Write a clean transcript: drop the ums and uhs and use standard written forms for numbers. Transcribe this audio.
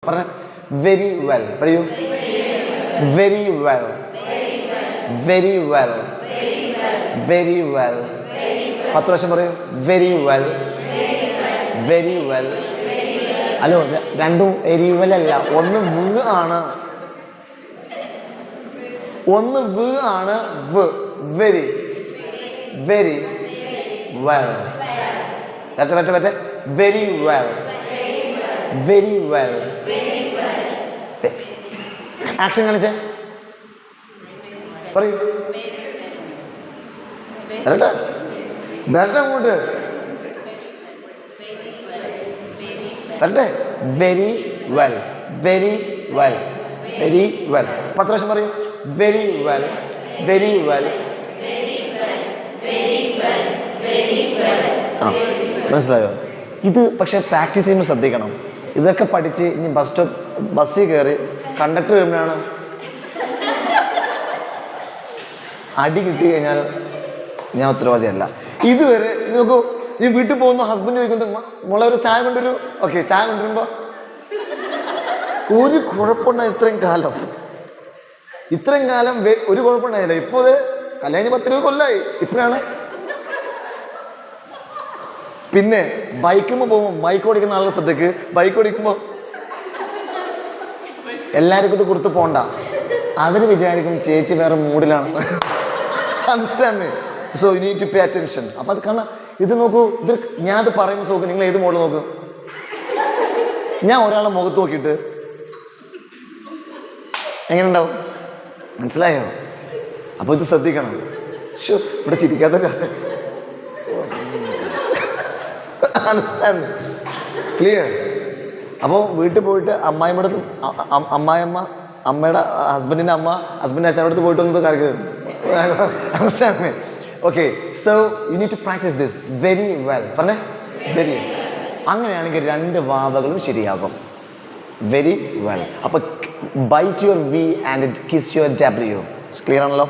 പറഞ്ഞ very well. പറയൂ very well, very well, very well. 10 പ്രാവശ്യം പറയൂ very well, very well. Hello, രണ്ടും വെരി വെൽ അല്ല, ഒന്ന് വ് ആണ്, ഒന്ന് വ് ആണ്. Very very well. പറ്റ very well, very well. Action കാണിച്ചേ, പറയൂ. വരട്ടെ അങ്ങോട്ട്, വരട്ടെ. Very well, very well, very well. 10 പ്രാവശ്യം പറയൂ വെരി വെൽ, വെരി വെൽ. ആ, മനസ്സിലായോ? ഇത് പക്ഷെ പ്രാക്ടീസ് ചെയ്യുമ്പോൾ ശ്രദ്ധിക്കണം. ഇതൊക്കെ പഠിച്ച് ഇനി ബസ്സിൽ കയറി കണ്ടക്ടർ വരുമ്പോഴാണ് അടി കിട്ടി കഴിഞ്ഞാൽ ഞാൻ ഉത്തരവാദിയല്ല. ഇതുവരെ നോക്കൂ, ഈ വീട്ടിൽ പോകുന്ന ഹസ്ബൻഡ് ചോദിക്കുന്നത് മോളെ ഒരു ചായ കൊണ്ടുവരൂ. ഓക്കെ, ചായ കൊണ്ടുവരുമ്പോ ഒരു കുഴപ്പമുണ്ടായി. ഇത്രയും കാലം ഒരു കുഴപ്പമുണ്ടായില്ല. ഇപ്പോൾ അത് കല്യാണം 10-20 കൊല്ലമായി. ഇപ്പോഴാണ്. പിന്നെ ബൈക്കുമ്പോൾ പോകുമ്പോൾ, ബൈക്ക് ഓടിക്കുന്ന ആളുടെ ശ്രദ്ധയ്ക്ക്, ബൈക്ക് ഓടിക്കുമ്പോൾ എല്ലാവർക്കും ഇത് കൊടുത്ത് പോണ്ട. അതിന് വിചാരിക്കും ചേച്ചി വേറെ മൂഡിലാണ്. Understand? So you need to pay attention. അപ്പം അത് കാണാം. ഇത് നോക്കൂ, ഇത് ഞാൻ അത് പറയുമ്പോൾ നോക്കൂ, നിങ്ങൾ ഏത് മോഡൽ നോക്കൂ. ഞാൻ ഒരാളെ മുഖത്ത് നോക്കിയിട്ട് എങ്ങനെ ഉണ്ടാവും? മനസ്സിലായോ? അപ്പോൾ ഇത് ശ്രദ്ധിക്കണം. ഇവിടെ ചിരിക്കാത്ത അണ്ടർസ്റ്റാൻഡ്? ക്ലിയർ? അപ്പോൾ വീട്ടിൽ പോയിട്ട് അമ്മായിമ്മയുടെ അമ്മായിയമ്മ, അമ്മയുടെ ഹസ്ബൻഡിൻ്റെ അമ്മ, ഹസ്ബൻഡിൻ്റെ അച്ഛൻ്റെ അടുത്ത് പോയിട്ട് ഒന്നും കറക്ക്. Understand? Okay, so you need to practise this very well. പറഞ്ഞേ വെരി. അങ്ങനെയാണെങ്കിൽ 2 വാവകളും ശരിയാകും. Very well. അപ്പോൾ bite your V and kiss your W. Clear ആണല്ലോ?